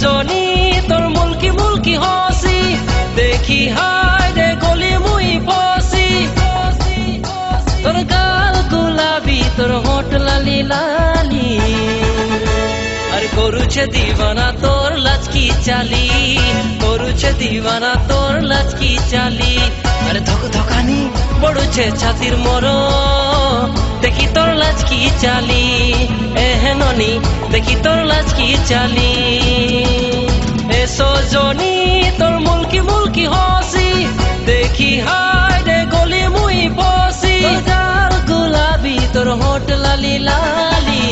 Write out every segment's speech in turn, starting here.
সজনী তোর মুলকি মুলকি হসি দেখি হায় রে গলি মুই ফসি তোর গাল গুলাবি তোর হোঁট লালি লালি আর করুছে দিবানা তোর লাচকি চালি করুছে দিবানা তোর লাচকি চালি আরে ধক ধকানি পড়ুছে ছাতির মর দেখি তোর লাচকি চালি এহেননি দেখি তোর লাচকি চালি এ সজনী তোর মুলকি মুলকি হসি দেখি হায় রে গলি মুই ফসি তোর গাল গুলাবি তোর হোঁট লালি লালি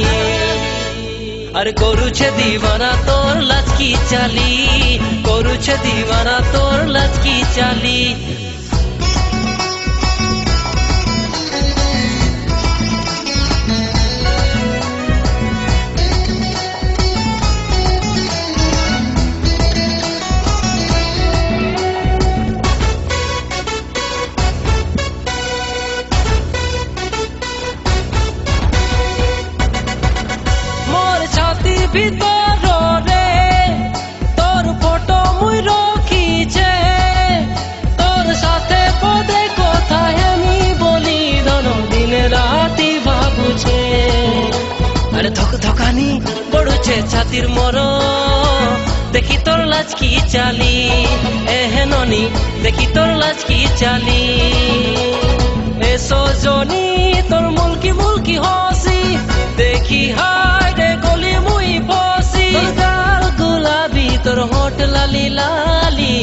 আর করুছে দিবানা তোর লাচকি চালি করুছে দিবানা তোর লাচকি চালি ভিতরে তোর ফটো মুই রখিছে তোর সাথে পদে কথা আমি বলি ধন দিন রাতি ভাবুছে আরে ধক ধকানি পড়ুছে ছাতির মর দেখি তোর লাচকি চালি এহেননি দেখি তোর লাচকি চালি এ সজনী তোর মুলকি মুলকি হসি দেখি হায় রে গলি মুই ফসি তোর গাল গুলাবি তোর হোঁট লালি লালি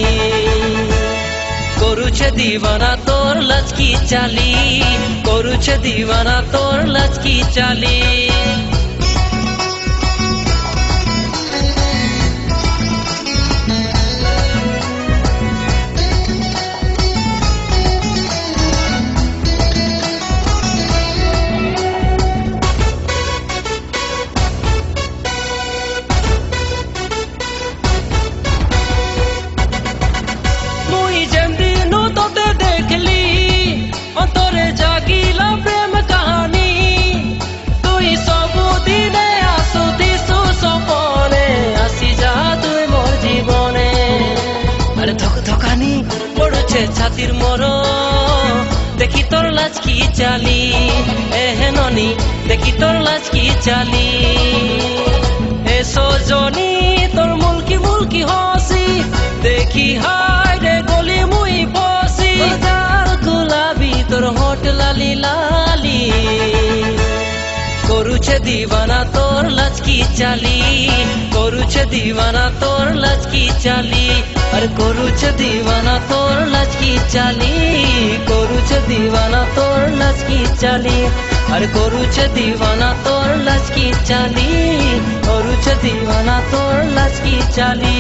করুছে দিবানা তোর লাচকি চালি করুছে দিবানা তোর লাচকি চালি পড়ুছে ছাতির মর দেখি তোর লাচকি চালি এহেননি দেখি তোর লাচকি চালি এ সজনী তোর মুলকি মুলকি হসি দেখি হায় রে গলি মুই ফসি তোর গাল গুলাবি তোর হোঁট লালি লালি করুছে দিবানা তোর লাচকি চালি করুছে দিবানা তোর লাচকি চালি আর করুছে দিবানা তোর লাচকি চালি করুছে দিবানা তোর লাচকি চালি আর করুছে দিবানা তোর লাচকি চালি করুছে দিবানা তোর লাচকি চালি